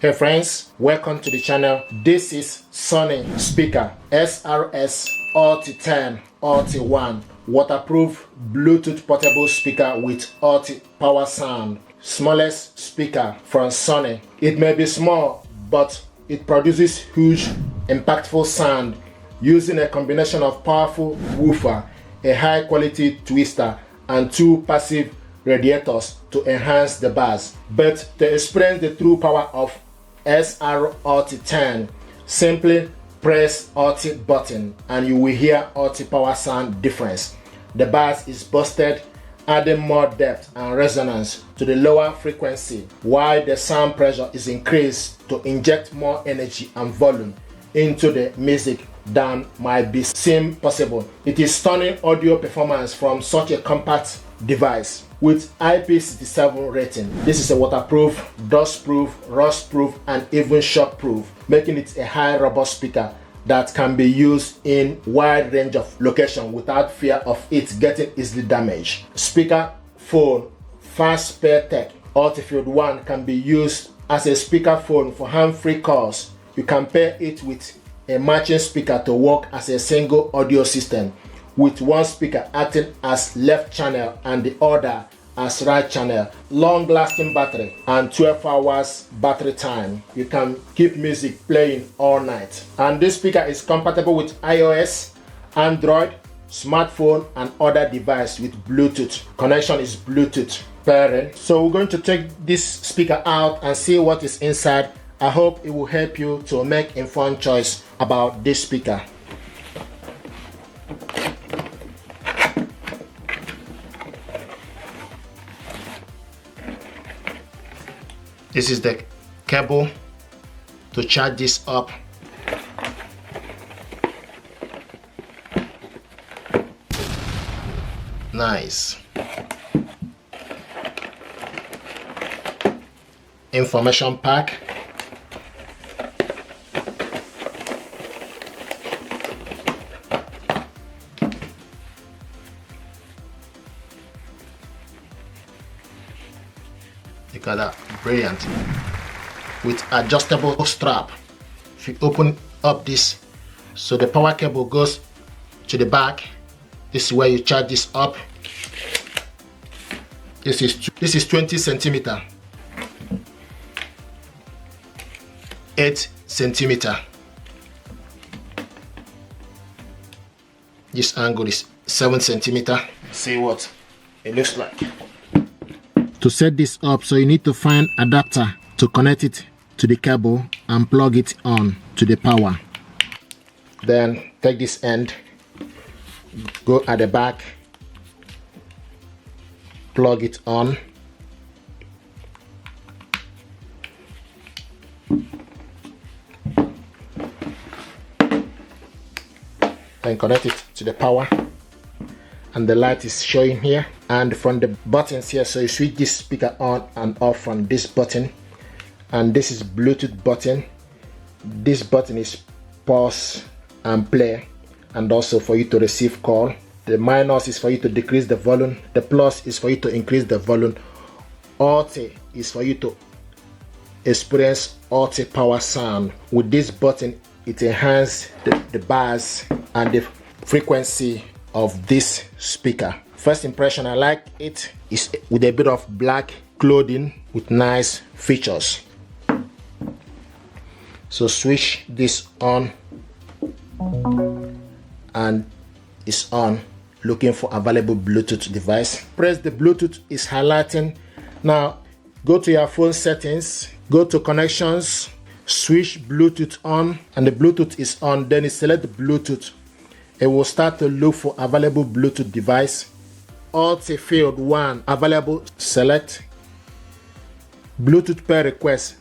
Hey friends, welcome to the channel. This is Sony speaker SRS ULT10 ULT1 waterproof Bluetooth portable speaker with ULT power sound. Smallest speaker from Sony. It may be small, but it produces huge, impactful sound using a combination of powerful woofer, a high quality twister, and two passive radiators to enhance the bass. But to experience the true power of SR ULT10, simply press ULT button and you will hear ULT power sound difference. The bass is boosted, adding more depth and resonance to the lower frequency, while the sound pressure is increased to inject more energy and volume into the music than might be seem possible. It is stunning audio performance from such a compact device with IP67 rating. This is a waterproof, dustproof, rustproof, and even shockproof, making it a high robust speaker that can be used in wide range of locations without fear of it getting easily damaged. Speaker phone fast pair tech ULT 1 can be used as a speaker phone for hand-free calls. You can pair it with a matching speaker to work as a single audio system, with one speaker acting as left channel and the other as right channel. Long lasting battery and 12 hours battery time. You can keep music playing all night. And this speaker is compatible with iOS, Android, smartphone, and other device with Bluetooth. Connection is Bluetooth pairing. So we're going to take this speaker out and see what is inside. I hope it will help you to make informed choice about this speaker. This is the cable to charge this up. Nice. Information pack. Look at that, brilliant. With adjustable strap. If you open up this, so the power cable goes to the back. This is where you charge this up. This is 20 centimeter, 8 centimeter. This angle is 7 centimeter. See what it looks like. To set this up, so you need to find adapter to connect it to the cable and plug it on to the power. Then take this end, go at the back, plug it on, then connect it to the power. And the light is showing here, and from the buttons here, so you switch this speaker on and off from this button. And this is Bluetooth button. This button is pause and play, and also for you to receive call. The minus is for you to decrease the volume. The plus is for you to increase the volume. Alt is for you to experience alt power sound. With this button, it enhances the bass and the frequency of this speaker. First impression, I like it. It's with a bit of black clothing with nice features. So switch this on and it's on. Looking for available Bluetooth device. Press the Bluetooth is highlighting. Now go to your phone settings, go to connections, switch Bluetooth on, and the Bluetooth is on. Then you select the Bluetooth. It will start to look for available Bluetooth device. ULT 1 available, select. Bluetooth pair request,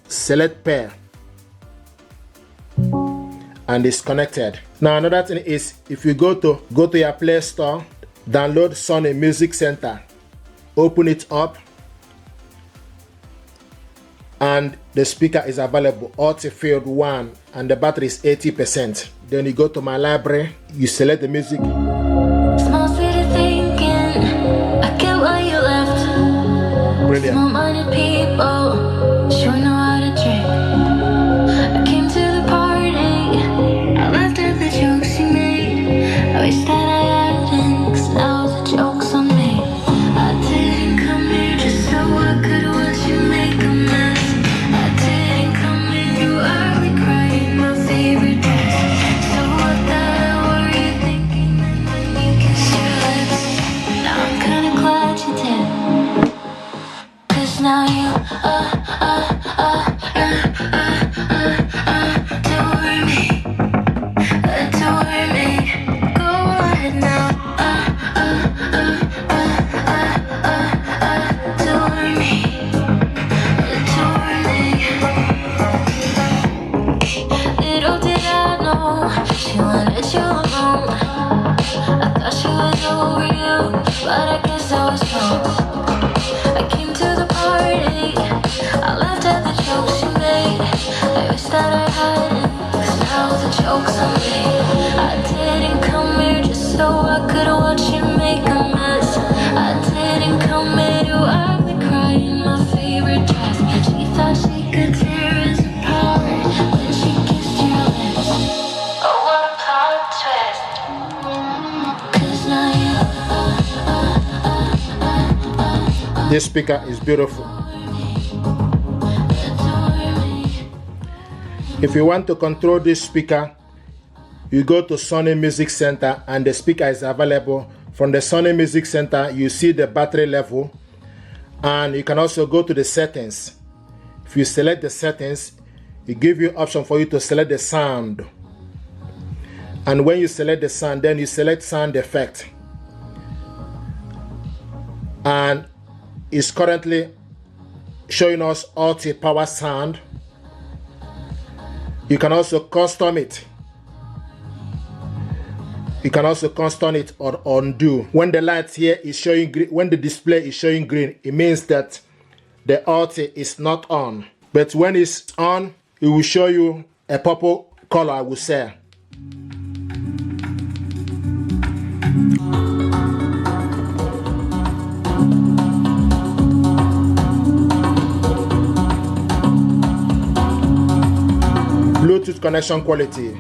select pair, and it's connected. Now another thing is, if you go to your Play Store, download Sony Music Center, open it up, and the speaker is available, ULT 1, and the battery is 80%. Then you go to my library, you select the music. Brilliant. mess. I didn't commit to I would cry in my favorite dress. She thought she could tear us apart when she kissed your lips. Oh, what a plot twist. 'Cause now you This speaker is beautiful. If you want to control this speaker, you go to Sony Music Center and the speaker is available. From the Sony Music Center, you see the battery level, and you can also go to the settings. If you select the settings, it gives you option for you to select the sound. And when you select the sound, then you select sound effect. And it's currently showing us ULT power sound. You can also custom it. You can also custom it or undo. When the light here is showing green, when the display is showing green, it means that the ULT is not on. But when it's on, it will show you a purple color, I would say. Bluetooth connection quality.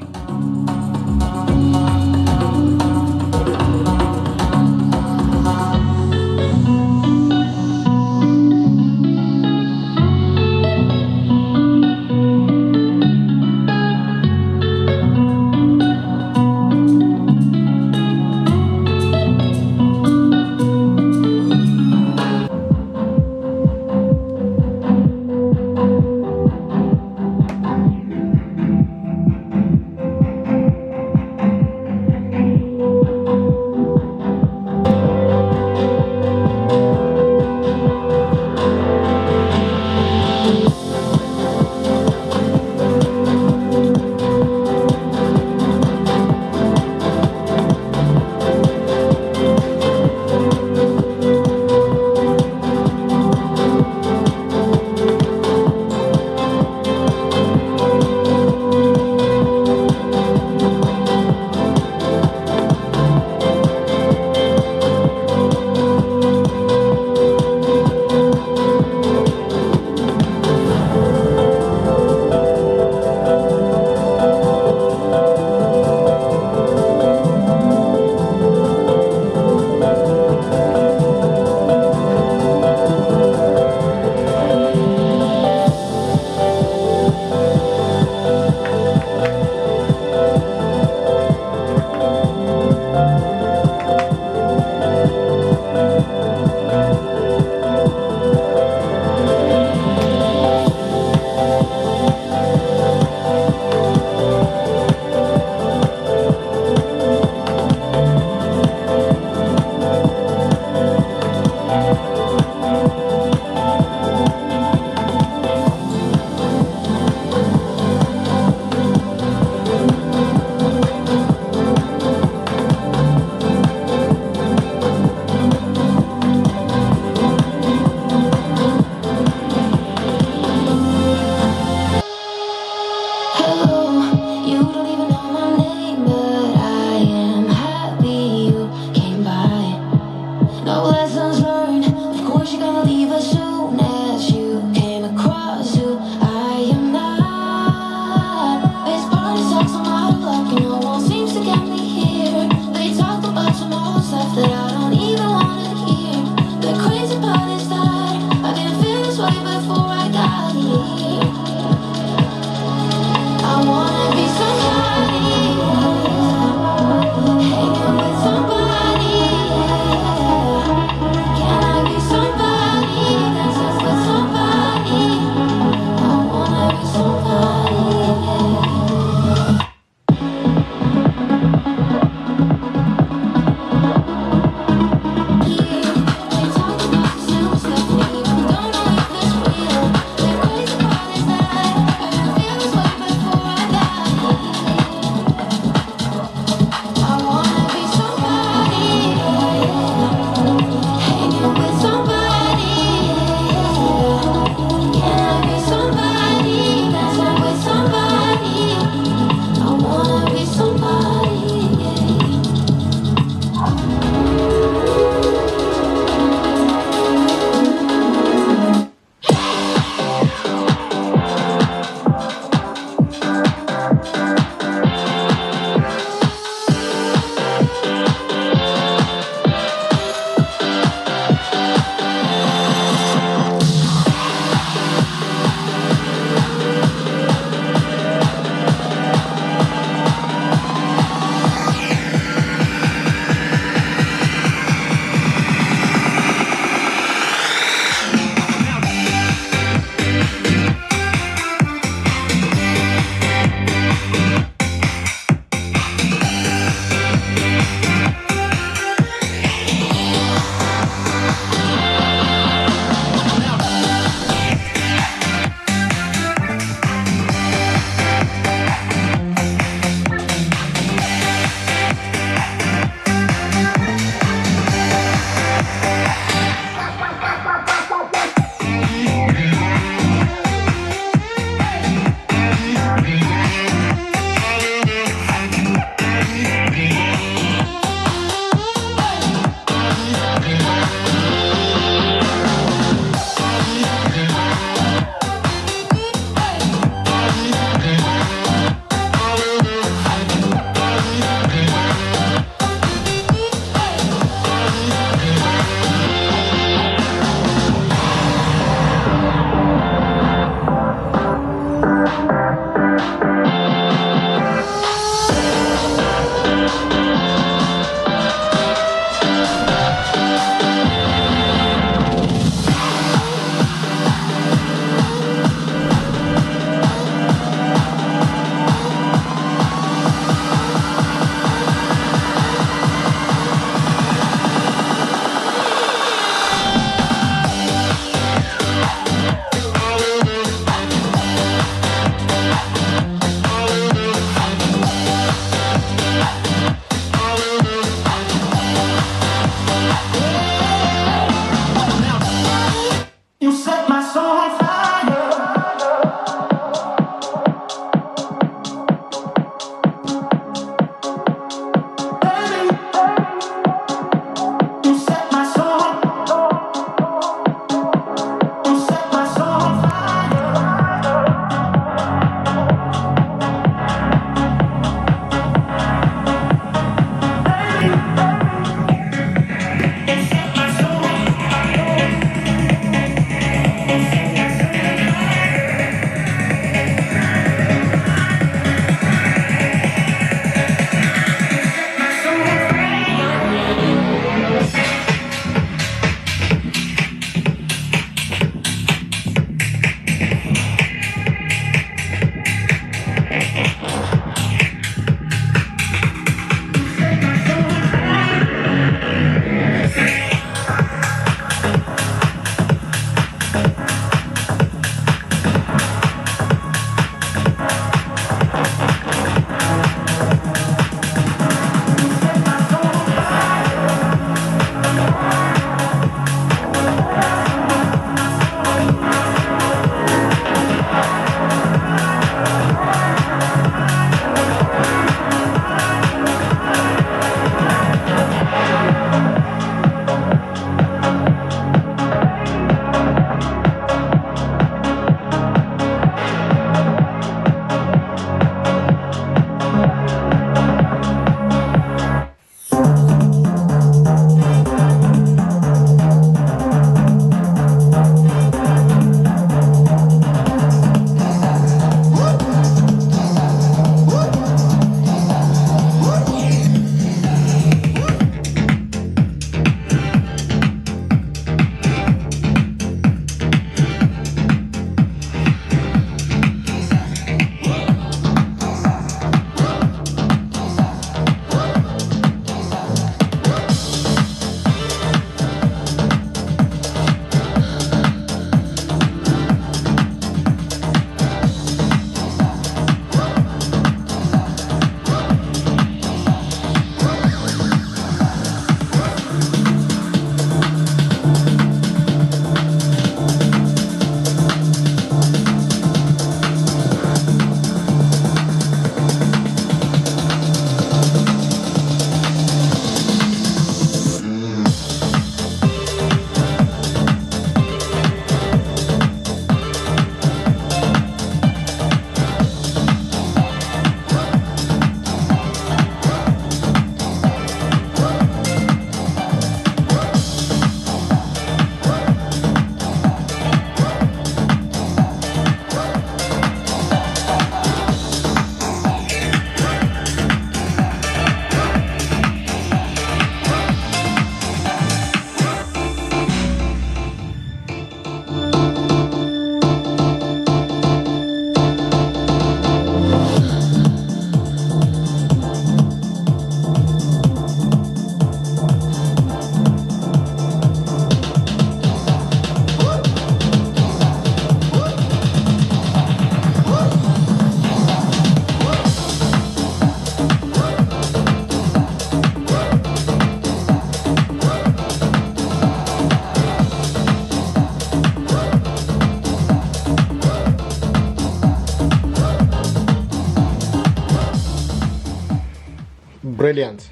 brilliant.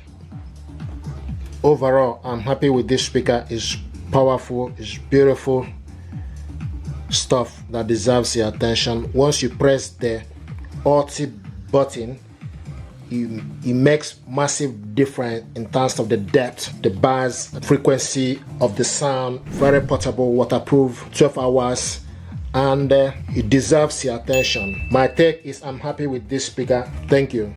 Overall, I'm happy with this speaker. It's powerful, it's beautiful stuff that deserves your attention. Once you press the ULT button, it makes massive difference in terms of the depth, the bass, the frequency of the sound. Very portable, waterproof, 12 hours, and it deserves your attention. My take is I'm happy with this speaker. Thank you.